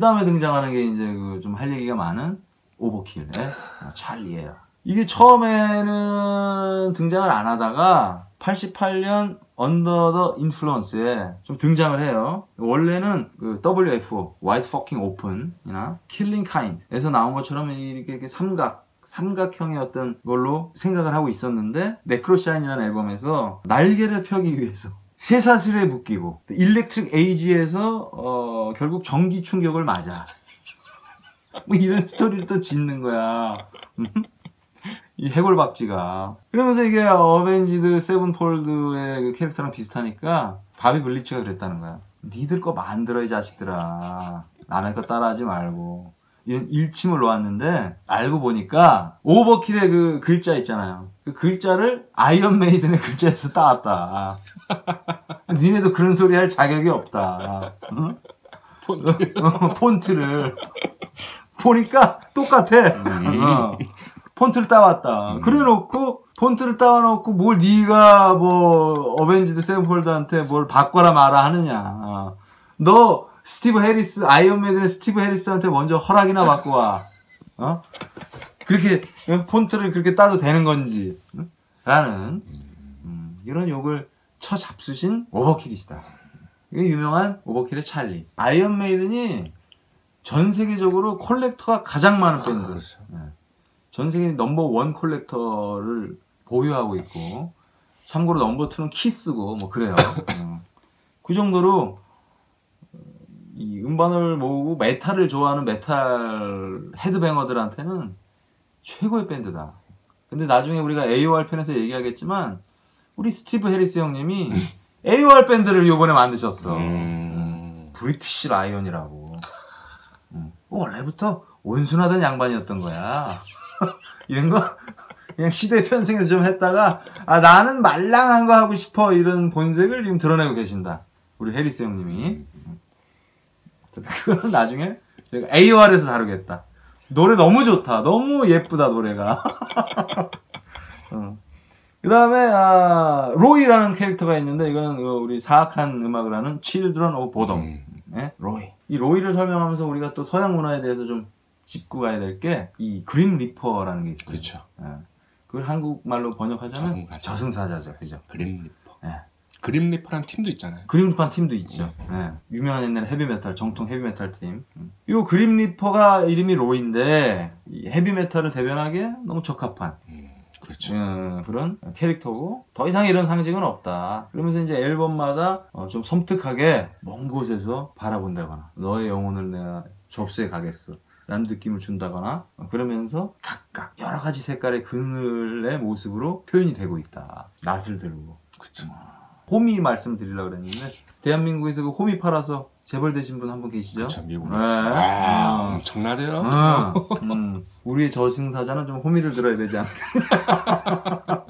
다음에 등장하는 게 이제 그 좀 할 얘기가 많은 오버킬의 찰리예요. 이게 처음에는 등장을 안 하다가 88년 언더 더 인플루언스에 좀 등장을 해요. 원래는 그 WFO, Wide Fucking Open이나 Killing Kind에서 나온 것처럼 이렇게 삼각형의 어떤 걸로 생각을 하고 있었는데, 네크로샤인이라는 앨범에서 날개를 펴기 위해서 쇠사슬에 묶이고 일렉트릭 에이지에서 결국 전기 충격을 맞아. 뭐 이런 스토리를 또 짓는 거야. 이 해골박쥐가. 그러면서 이게 어벤지드 세븐폴드의 그 캐릭터랑 비슷하니까 바비 블리츠가 그랬다는 거야. 니들 거 만들어 이 자식들아. 남의 거 따라하지 말고. 이런 일침을 놓았는데 알고 보니까 오버킬의 그 글자 있잖아요. 그 글자를 아이언 메이든의 글자에서 따왔다. 니네도 그런 소리 할 자격이 없다. 응? 폰트를 보니까 똑같아. 폰트를 따왔다. 그래놓고 폰트를 따와놓고 뭘 네가 뭐 어벤지드 세븐폴드한테 뭘 바꿔라 마라 하느냐. 너 스티브 해리스, 아이언 메이든의 스티브 해리스한테 먼저 허락이나 받고 와. 그렇게 폰트를 그렇게 따도 되는 건지 라는 이런 욕을 쳐잡수신 오버킬이시다. 이게 유명한 오버킬의 찰리. 아이언 메이든이 전 세계적으로 콜렉터가 가장 많은 밴드. 그렇죠. 전 세계 넘버1 콜렉터를 보유하고 있고, 참고로 넘버2는 키스고 뭐 그래요. 그 정도로 이 음반을 모으고 메탈을 좋아하는 메탈 헤드뱅어들한테는 최고의 밴드다. 근데 나중에 우리가 AOR 편에서 얘기하겠지만 우리 스티브 해리스 형님이 AOR 밴드를 요번에 만드셨어. 브리티시 라이언이라고. 원래부터 온순하던 양반이었던 거야. 이런 거 그냥 시대 편승해서 좀 했다가 나는 말랑한 거 하고 싶어, 이런 본색을 지금 드러내고 계신다. 우리 해리스 형님이. 그거는 나중에 제가 AOR에서 다루겠다. 노래 너무 좋다. 너무 예쁘다 노래가. 그 다음에 로이라는 캐릭터가 있는데, 이거는 우리 사악한 음악을 하는 Children of Bodom. 로이. 이 로이를 설명하면서 우리가 또 서양 문화에 대해서 좀 짚고 가야 될 게 이 그림 리퍼라는 게 있어요. 그렇죠. 그걸 한국말로 번역하자면 저승사자죠. 그죠? 그림 리퍼. 그림 리퍼라는 팀도 있잖아요. 그림 리퍼라는 팀도 있죠. 유명한 옛날 헤비메탈, 정통 헤비메탈 팀. 이 그림 리퍼가 이름이 로이인데, 이 헤비메탈을 대변하기에 너무 적합한 그렇죠. 그런 캐릭터고, 더 이상 이런 상징은 없다. 그러면서 이제 앨범마다 좀 섬뜩하게 먼 곳에서 바라본다거나, 너의 영혼을 내가 접수해 가겠어 라는 느낌을 준다거나, 그러면서 각각 여러 가지 색깔의 그늘의 모습으로 표현이 되고 있다. 낫을 들고. 그쵸. 호미 말씀드리려고 그랬는데, 대한민국에서 그 호미 팔아서 재벌되신 분 한 분 계시죠? 그쵸, 미국에. 네. 엄청나대요. 우리의 저승사자는 좀 호미를 들어야 되지 않을까.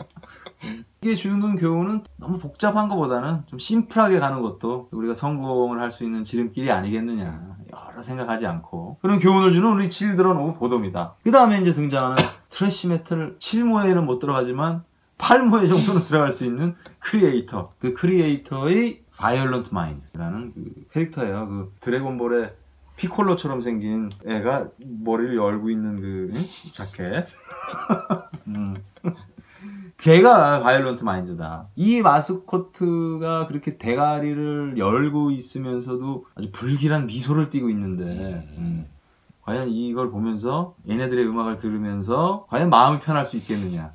이게 주는 교훈은 너무 복잡한 것보다는 좀 심플하게 가는 것도 우리가 성공을 할 수 있는 지름길이 아니겠느냐. 여러 생각하지 않고 그런 교훈을 주는 우리 칠드런 오브 보돔이다. 그 다음에 이제 등장하는 트래쉬 메탈 7모에는 못 들어가지만 8모에 정도는 들어갈 수 있는 크리에이터. 그 크리에이터의 바이올런트 마인드라는 그 캐릭터예요. 그 드래곤볼의 피콜로처럼 생긴 애가 머리를 열고 있는 그 자켓. 걔가 바이올런트 마인드다. 이 마스코트가 그렇게 대가리를 열고 있으면서도 아주 불길한 미소를 띠고 있는데, 과연 이걸 보면서 얘네들의 음악을 들으면서 과연 마음이 편할 수 있겠느냐.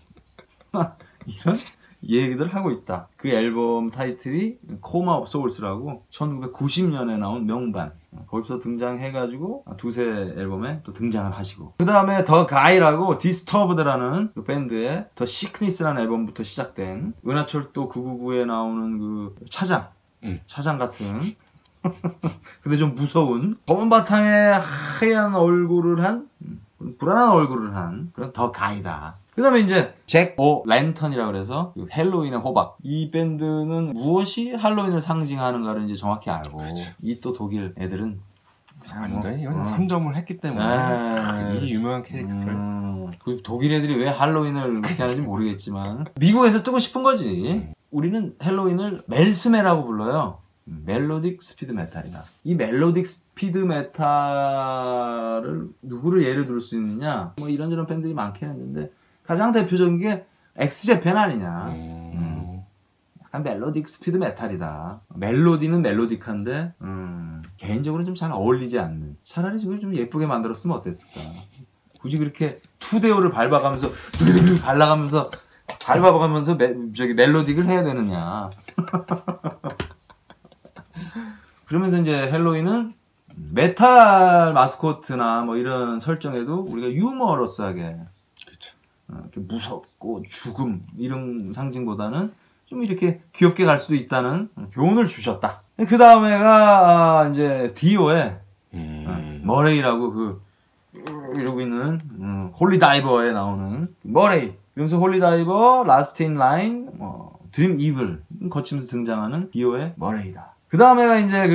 이런 얘기들 하고 있다. 그 앨범 타이틀이 코마 오브 소울스라고 1990년에 나온 명반. 거기서 등장해가지고 두세 앨범에 또 등장을 하시고, 그 다음에 더 가이라고 디스터브드라는 그 밴드의 더 시크니스라는 앨범부터 시작된 은하철도 999에 나오는 그 차장 같은 근데 좀 무서운 검은 바탕에 하얀 얼굴을 한, 불안한 얼굴을 한 그런 더 가이다. 그 다음에 이제 잭 오 랜턴이라고 그래서 그 헬로윈의 호박. 이 밴드는 무엇이 할로윈을 상징하는가를 이제 정확히 알고, 그렇죠. 이 또 독일 애들은 완전히 이건 선점을 했기 때문에 이 유명한 캐릭터를 그 독일 애들이 왜 할로윈을 그렇게 하는지 모르겠지만 미국에서 뜨고 싶은 거지. 우리는 헬로윈을 멜스메라고 불러요. 멜로딕 스피드 메탈이다. 이 멜로딕 스피드 메탈을 누구를 예를 들 수 있느냐? 뭐 이런저런 밴들이 많긴 했는데 가장 대표적인 게 엑스제팬 아니냐? 약간 멜로딕 스피드 메탈이다. 멜로디는 멜로딕한데 개인적으로는 좀 잘 어울리지 않는. 차라리 좀 예쁘게 만들었으면 어땠을까? 굳이 그렇게 투데오를 밟아가면서 저기 멜로딕을 해야 되느냐? 그러면서 이제 헬로윈은 메탈 마스코트나 뭐 이런 설정에도 우리가 유머러스하게 그렇죠. 이렇게 무섭고 죽음 이런 상징보다는 좀 이렇게 귀엽게 갈 수도 있다는 교훈을 주셨다. 그 다음에가 이제 디오의 머레이라고 이러고 있는 홀리 다이버에 나오는 머레이. 그러면서 홀리 다이버, 라스트 인 라인, 드림 이블 거치면서 등장하는 디오의 머레이다. 그 다음에가 이제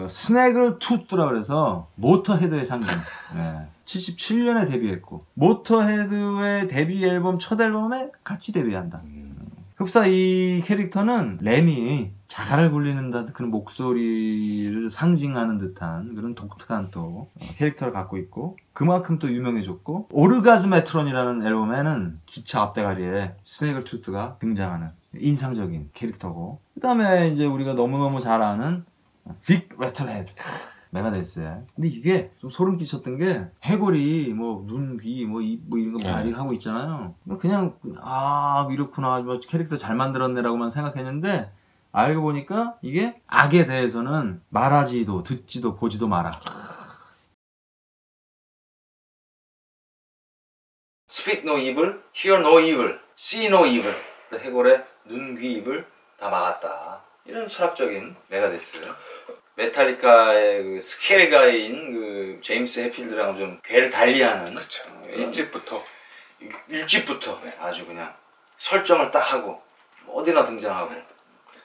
스네글 투트라 그래서 모터헤드의 상징. 네. 77년에 데뷔했고 모터헤드의 데뷔 앨범 첫 앨범에 같이 데뷔한다. 흡사 이 캐릭터는 램이 자갈을 굴리는 듯한 그런 목소리를 상징하는 듯한 그런 독특한 또 캐릭터를 갖고 있고 그만큼 또 유명해졌고 오르가즈메트론이라는 앨범에는 기차 앞대가리에 스네글 투트가 등장하는 인상적인 캐릭터고 그 다음에 이제 우리가 너무너무 잘 아는 빅 레틀헤드 메가데스에. 근데 이게 좀 소름 끼쳤던 게 해골이 뭐 눈, 귀, 뭐 입, 뭐 이런 거 많이 하고 있잖아요. 그냥 이렇구나, 뭐 캐릭터 잘 만들었네라고만 생각했는데 알고 보니까 이게 악에 대해서는 말하지도 듣지도 보지도 마라. Speak no evil, hear no evil, see no evil. 해골의 눈, 귀, 입을 다 막았다. 이런 철학적인 메가데스. 메탈리카의 그 스케리가인 제임스 해필드랑 좀 궤를 달리하는. 그렇죠. 일집부터 네. 아주 그냥 설정을 딱 하고 어디나 등장하고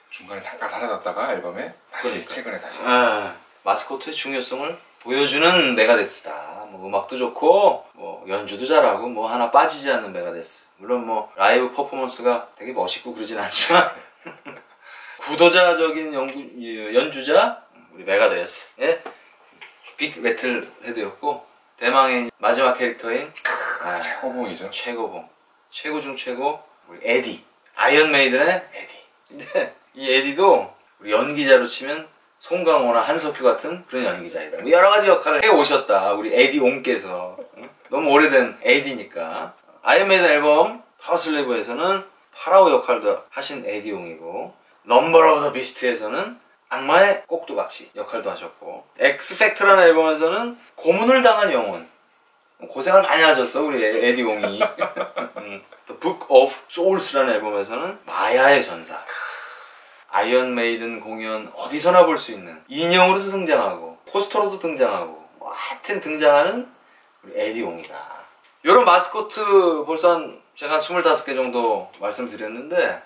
중간에 잠깐 사라졌다가 앨범에 다시 최근에 다시 마스코트의 중요성을 보여주는 메가데스다. 뭐 음악도 좋고 뭐 연주도 잘하고 뭐 하나 빠지지 않는 메가데스. 물론 뭐 라이브 퍼포먼스가 되게 멋있고 그러진 않지만 구도자적인 연주자 우리 메가데스의 빅 레틀 헤드였고 대망의 마지막 캐릭터인 최고봉이죠. 최고봉. 최고 중 최고 우리 에디. 아이언 메이든의 에디. 근데 이 에디도 우리 연기자로 치면 송강호나 한석규 같은 그런 연기자이다. 뭐 여러 가지 역할을 해 오셨다. 우리 에디 옹께서. 너무 오래된 에디니까. 아이언 메이든 앨범 파워슬레이브에서는 파라오 역할도 하신 에디 옹이고 넘버 오브 더 비스트에서는 악마의 꼭두각시 역할도 하셨고 엑스팩트라는 앨범에서는 고문을 당한 영혼 고생을 많이 하셨어 우리 에디 옹이. The Book of Souls라는 앨범에서는 마야의 전사. 아이언 메이든 공연 어디서나 볼 수 있는 인형으로도 등장하고 포스터로도 등장하고 뭐 하여튼 등장하는 우리 에디 옹이다. 이런 마스코트 벌써 제가 한 25개 정도 말씀드렸는데